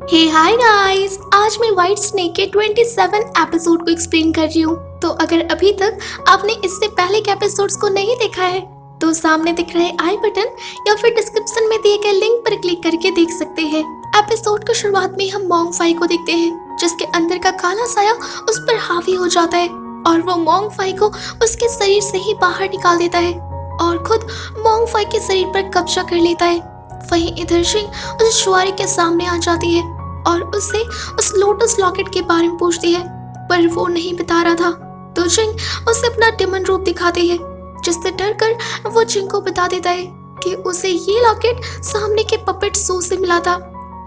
हे hi guys, आज मैं white snake के 27 एपिसोड को एक्सप्लेन कर रही हूँ। तो अगर अभी तक आपने इससे पहले के एपिसोड्स को नहीं देखा है तो सामने दिख रहे आई बटन या फिर डिस्क्रिप्शन में दिए गए लिंक पर क्लिक करके देख सकते हैं। एपिसोड की शुरुआत में हम मोंग फाई को देखते हैं जिसके अंदर का काला साया उस पर हावी हो जाता है और वो मोंग फाई को उसके शरीर से ही बाहर निकाल देता है और खुद मोंग फाई के शरीर पर कब्जा कर लेता है। वहीं इधर शिंग उस शुआरी के सामने आ जाती है और उससे उस लोटस लॉकेट के बारे में पूछती है, पर वो नहीं बता रहा था। तो चिंग उसे अपना डेमन रूप दिखाती है जिससे डरकर वो चिंग को बता देता है कि उसे ये लॉकेट सामने के पपेट शो से मिला था।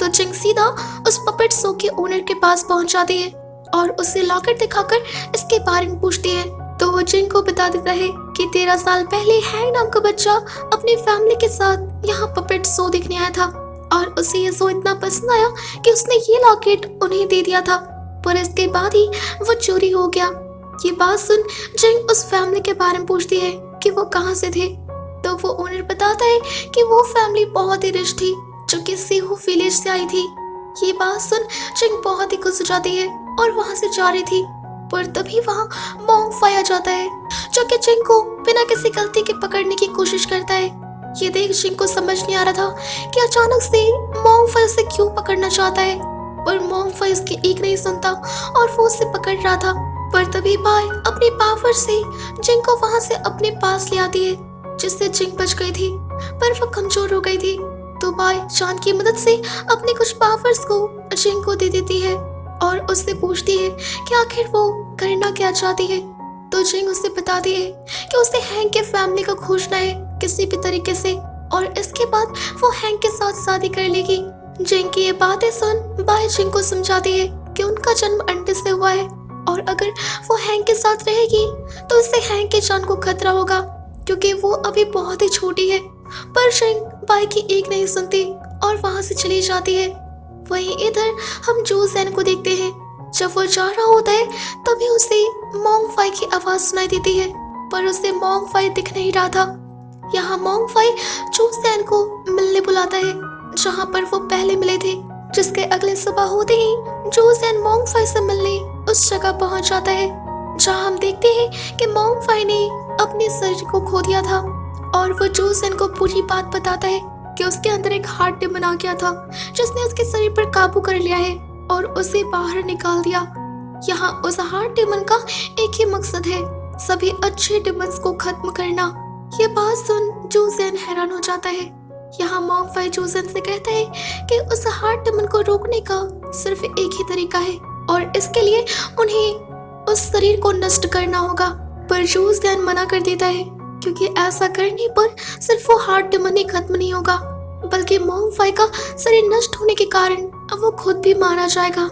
तो चिंग सीधा उस पपेट शो के ओनर के पास पहुंच जाती है और उसे लॉकेट दिखाकर इसके बारे में पूछती है। तो वो चिंग को बता देता है कि 13 साल पहले हैंग नाम का बच्चा अपनी फैमिली के साथ यहाँ पपेट शो देखने आया था और उसे ये शो इतना पसंद आया कि उसने ये लॉकेट उन्हें दे दिया था, पर इसके बाद ही वो चोरी हो गया। ये बात सुन जिंग उस फैमिली के बारे में पूछती है कि वो कहाँ से थे। तो वो ओनर बताता है कि वो फैमिली बहुत ही रिच थी जो कि सीहू विलेज से आई थी। ये बात सुन जिंग बहुत ही खुश हो जाती है और वहाँ से जा रही थी, पर तभी वहाँ मोंग फाई आ जाता है जो कि जिंग को बिना किसी गलती के पकड़ने की कोशिश करता है। ये देख जिंग को समझ नहीं आ रहा था कि अचानक से मोंग फाई उसे क्यों पकड़ना चाहता है, पर मोंग फाई उसकी एक नहीं सुनता और वो उसे पकड़ रहा था। पर तभी बाय अपनी पावर से जिंग को वहां से अपने पास ले आती है जिससे जिंग बच गई थी, पर वो कमजोर हो गई थी। तो बाय चांद की मदद से अपने कुछ पावर्स को जिंग को दे देती है और उससे पूछती है कि आखिर वो करना क्या चाहती है। तो जिंग उसे बताती है कि उसे हैंग के फैमिली को खोजना है किसी भी तरीके से और इसके बाद वो हैंग के साथ शादी कर लेगी। जिंग की ये बातें सुन बाय जिंग को समझाती है कि उनका जन्म अंडे से हुआ है और अगर वो हैंग के साथ रहेगी तो इससे हैंग के जान को खतरा होगा क्योंकि वो अभी बहुत ही छोटी है। पर जिंग बाय की एक नहीं सुनती और वहां से चली जाती है। वहीं इधर हम जो जैन को देखते हैं, जब वो जा रहा होता है तभी उसे मोंग फाई की आवाज सुनाई देती है, पर उसे मोंग फाई दिख नहीं रहा था। यहाँ मोंग फाई जो जैन को मिलने बुलाता है जहाँ पर वो पहले मिले थे, जिसके अगले सुबह होते ही जो जैन मोंग फाई से मिलने उस जगह पहुंच जाता है जहाँ हम देखते हैं कि मोंग फाई ने अपने शरीर को खो दिया था और वो जो जैन को पूरी बात बताता है कि उसके अंदर एक हार्ट डेमन आ गया था जिसने उसके शरीर पर काबू कर लिया है और उसे बाहर निकाल दिया। यहाँ उस हार्ट डेमन का एक ही मकसद है, सभी अच्छे डेमन्स को खत्म करना। ये बात सुन जो जैन हैरान हो जाता है। यहाँ मोंग फाई जो जैन से कहता है कि उस हार्ट डेमन को रोकने का सिर्फ एक ही तरीका है और इसके लिए उन्हें उस शरीर को नष्ट करना होगा, पर जो जैन मना कर देता है क्योंकि ऐसा करने पर सिर्फ वो हार्ट डेमन ही खत्म नहीं होगा बल्कि मोंग फाई का शरीर नष्ट होने के कारण अब वो खुद भी मारा जाएगा।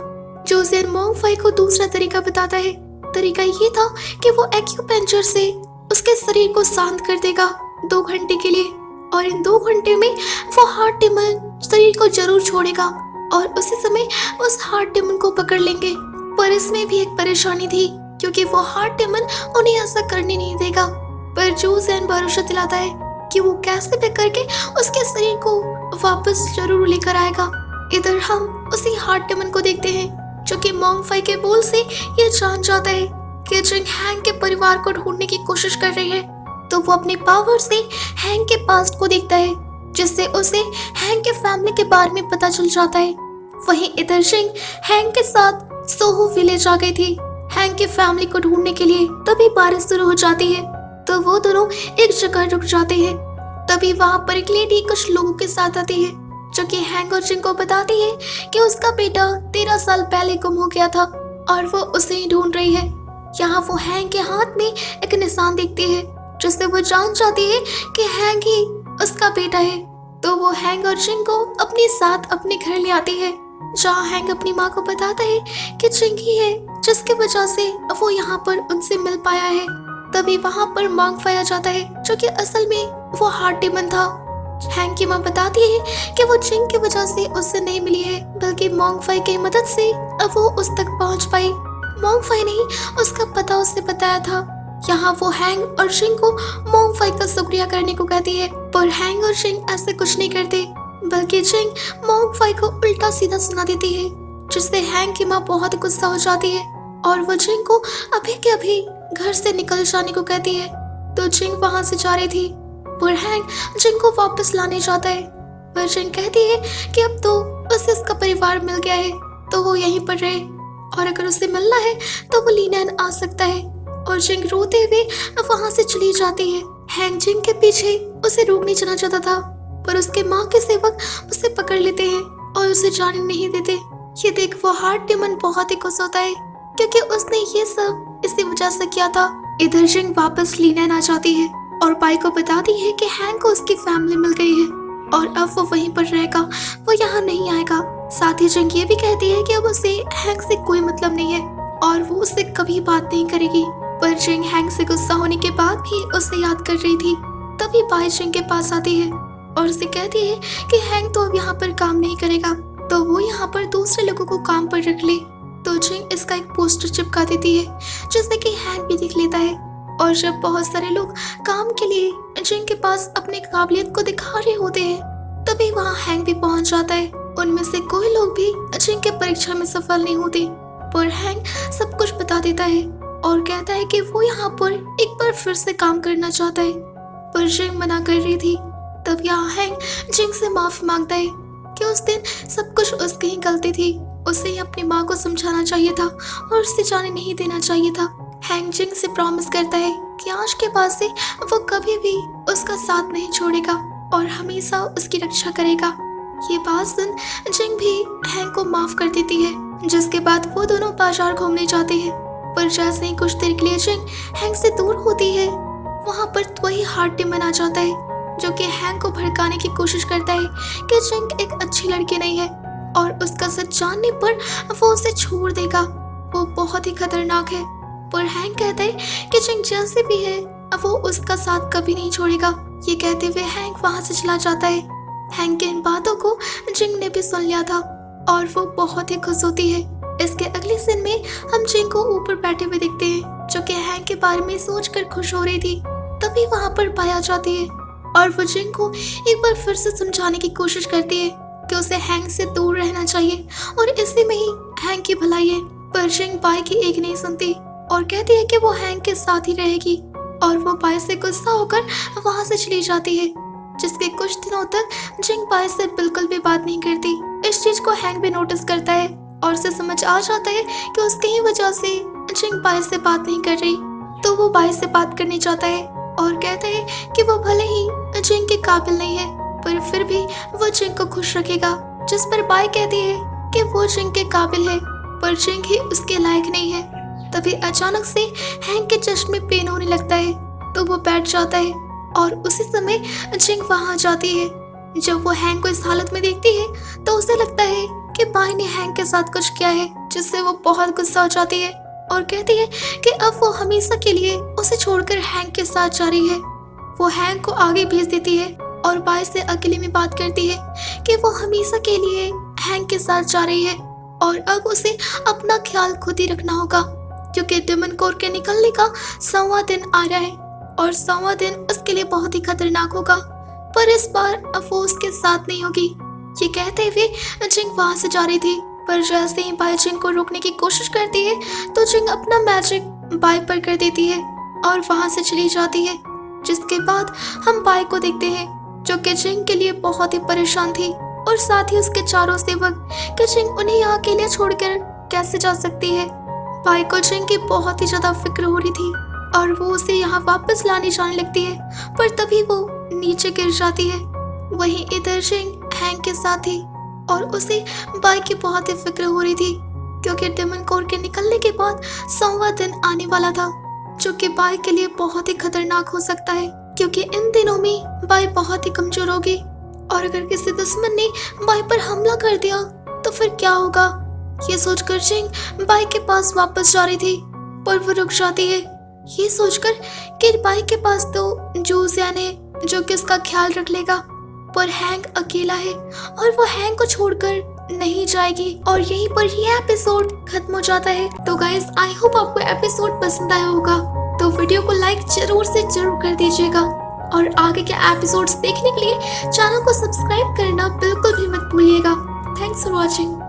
जो जैन मोंग फाई को दूसरा तरीका बताता है। तरीका ये था कि वो एक्यूपेंचर से उसके शरीर को शांत कर देगा 2 घंटे के लिए और इन 2 घंटे में वो हार्ट डेमन शरीर को जरूर छोड़ेगा और उसी समय उस हार्ट डेमन को पकड़ लेंगे। पर इसमें भी एक परेशानी थी क्योंकि वो हार्ट डेमन उन्हें ऐसा करने नहीं देगा, पर जो जैन भरोसा दिलाता है कि वो कैसे भी करके उसके शरीर को वापस जरूर लेकर आएगा। इधर हम उसी हार्ट डेमन को देखते हैं जो कि मोंग फाई के बोल से ये जान जाता है कि जिंग हैंग के परिवार को ढूंढने की कोशिश कर रही है। तो वो अपने पावर से हैंग के पास्ट को देखता है जिससे उसे हैंग के फैमिली के बारे में पता चल जाता है। वहीं इधर जिंग हैंग के साथ सोहू विलेज आ गई थी हैंग के फैमिली को ढूंढने के लिए। तभी बारिश शुरू हो जाती है तो वो दोनों एक जगह रुक जाते हैं। तभी वहां पर एक लेडी कुछ लोगों के साथ आती है जो कि हैंग और जिंग को बताती है कि उसका बेटा 13 साल पहले गुम हो गया था और वो उसे ही ढूंढ रही है। यहाँ वो हैंग के हाथ में एक निशान देखती है जिससे वो जान जाती है कि हैंग ही उसका बेटा है। तो वो हैंग और जिंग को अपने साथ अपने घर ले आती है जहाँ हैंग अपनी माँ को बताता है कि जिंग ही है जिसकी वजह से वो यहाँ पर उनसे मिल पाया है। तभी वहाँ पर मोंग फाई आ जाता है जो कि असल में वो हार्ट डेमन था। हैंग की माँ बताती है कि वो जिंग की वजह से उससे नहीं मिली है बल्कि मोंग फाई की मदद से अब वो उस तक पहुँच पाई। मोंग फाई ने उसका पता उससे बताया था। यहाँ वो हैंग और जिंग को मोंग फाई का शुक्रिया करने को कहती है, पर हैंग और जिंग ऐसे कुछ नहीं करते बल्कि जिंग मॉन्ग फाई को उल्टा सीधा सुना देती है, जिससे हैंक की माँ बहुत गुस्सा हो जाती है और वो जिंग को अभी के अभी घर से निकल जाने को कहती है। तो जिंग वहां से जा रही थी पर हैंक जिंग को वापस लाने जाता है, पर जिंग कहती है कि अब तो उसे उसका परिवार मिल गया है तो वो यहीं पर रहे, और अगर उसे मिलना है तो वो लीनैन आ सकता है। और जिंग रोते हुए वहां से चली जाती है। हैंक जिंग के पीछे उसे रोकने चला जाता था, पर उसके माँ के सेवक उसे पकड़ लेते हैं और उसे जाने नहीं देते। ये देख वो हार्ट डेमन बहुत ही खुश होता है क्योंकि उसने ये सब इसी वजह से किया था। इधर जिंग वापस लीनैन आ जाती है और पाई को बताती है कि हैंक को उसकी फैमिली मिल गई है और अब वो वहीं पर रहेगा, वो यहाँ नहीं आएगा। साथ ही जिंग ये भी कहती है कि अब उसे हैंक से कोई मतलब नहीं है और वो उससे कभी बात नहीं करेगी। पर जिंग हैंक से गुस्सा होने के बाद भी उसे याद कर रही थी। तभी पाई जिंग के पास आती है और उसे कहती है कि हैंक तो अब यहाँ पर काम नहीं करेगा, तो वो यहाँ पर दूसरे लोगों को काम पर रख ले। तो जिंग इसका एक पोस्टर चिपका देती है जिससे कि हैंक भी देख लेता है। और जब बहुत सारे लोग काम के लिए जिंग के पास अपनी काबिलियत को दिखा रहे होते हैं तभी वहाँ हैंक भी पहुँच जाता है। उनमें से कोई लोग भी जिंग के परीक्षा में सफल नहीं होते, पर हैंक सब कुछ बता देता है और कहता है कि वो यहाँ पर एक बार फिर से काम करना चाहता है, पर जिंग मना कर रही थी। तब यहाँ हैंक जिंग से माफी मांगता है कि उस दिन सब कुछ उसकी ही गलती थी, उसे ही अपनी माँ को समझाना चाहिए था और उसे जाने नहीं देना चाहिए था। हैंक जिंग से प्रॉमिस करता है कि आज के बाद से वो कभी भी उसका साथ नहीं छोड़ेगा और हमेशा उसकी रक्षा करेगा। ये बात सुन जिंग भी हैंक को माफ कर देती है, जिसके बाद वो दोनों बाजार घूमने जाते हैं। पर जैसे ही कुछ देर के लिए जिंग हैंक से दूर होती है वहाँ पर वही हार्ट डेमन आ जाता है जो कि हैंक को भड़काने की कोशिश करता है कि जिंग एक अच्छी लड़की नहीं है और उसका सच जानने पर वो उसे छोड़ देगा। वो बहुत ही खतरनाक है, पर हैंक कहता है कि जिंग जैसे भी है अब वो उसका साथ कभी नहीं छोड़ेगा। ये कहते हुए हैंक वहाँ से चला जाता है। हैंक की इन बातों को जिंग ने भी सुन लिया था और वो बहुत ही खुश होती है। इसके अगले सीन में हम जिंग को ऊपर बैठे हुए देखते हैं जो कि हैंक के बारे में सोचकर खुश हो रही थी। तभी वहाँ पर पाया जाती है और वो जिंग को एक बार फिर से समझाने की कोशिश करती है कि उसे हैंक से दूर रहना चाहिए और इसी में ही हैंक की भलाई है। पर जिंग पाई की एक नहीं सुनती और कहती है कि वो हैंक के साथ ही रहेगी और वो पाई से गुस्सा होकर वहाँ से चली जाती है, जिसके कुछ दिनों तक जिंग पाई से बिल्कुल भी बात नहीं करती। इस चीज को हैंक भी नोटिस करता है और उसे समझ आ जाता है कि उसकी ही वजह से जिंग पाई से बात नहीं कर रही। तो वो पाई से बात करने जाता है और कहता है कि वो भले ही जिंग के काबिल नहीं है पर फिर भी वो जिंग को खुश रखेगा, जिस पर पाई कहती है कि वो जिंग के काबिल है पर जिंग ही उसके लायक नहीं है। तभी अचानक से हैंक के चेस्ट में पेन होने लगता है तो वो बैठ जाता है और उसी समय जिंग वहां जाती है। जब वो हैंक को इस हालत में देखती है तो उसे लगता है कि पाई ने हैंक के साथ कुछ किया है, जिससे वो बहुत गुस्सा हो जाती है और कहती है कि अब वो हमेशा के लिए उसे छोड़कर हैंक के साथ जा रही है। वो हैंक को आगे भेज देती है और पाई से अकेले में बात करती है कि वो हमेशा के लिए हैंक के साथ जा रही है और अब उसे अपना ख्याल खुद ही रखना होगा क्योंकि डेमन कोर के निकलने का 100वां दिन आ रहा है और 100वां दिन उसके लिए बहुत ही खतरनाक होगा। पर इस बार अब वो उसके साथ नहीं होगी। ये कहते हुए जिंग वहां से जा रही थी, पर जैसे ही बाई जिंग को रोकने की कोशिश करती है तो जिंग अपना मैजिक बाई पर कर देती है और वहां से चली जाती है। जिसके बाद हम बाई को देखते हैं जो कि जिंग के लिए बहुत ही परेशान थी और साथ ही उसके चारों सेवक कि जिंग उन्हें यहाँ अकेले छोड़कर कैसे जा सकती है। बाई को जिंग की बहुत ही ज्यादा फिक्र हो रही थी और वो उसे यहाँ वापस लाने जाने लगती है, पर तभी वो नीचे गिर जाती है। वहीं इधर जिंग हैंक के साथ थी और उसे बाई की बहुत ही फिक्र हो रही थी क्योंकि डेमन कोर के निकलने के बाद 100वां दिन आने वाला था जो कि बाई के लिए बहुत ही खतरनाक हो सकता है क्योंकि इन दिनों में बाई बहुत ही कमजोर होगी और अगर किसी दुश्मन ने बाई पर हमला कर दिया तो फिर क्या होगा। ये सोचकर जिंग बाई के पास वापस जा रही थी पर वो रुक जाती है ये सोचकर कि बाई के पास तो जूजियन है जो कि उसका ख्याल रख लेगा, पर हैंक अकेला है और वो हैंक को छोड़कर नहीं जाएगी। और यहीं पर ये एपिसोड खत्म हो जाता है। तो गाइस आई होप आपको एपिसोड पसंद आया होगा, तो वीडियो को लाइक जरूर से जरूर कर दीजिएगा और आगे के एपिसोड्स देखने के लिए चैनल को सब्सक्राइब करना बिल्कुल भी मत भूलिएगा। Thanks for watching.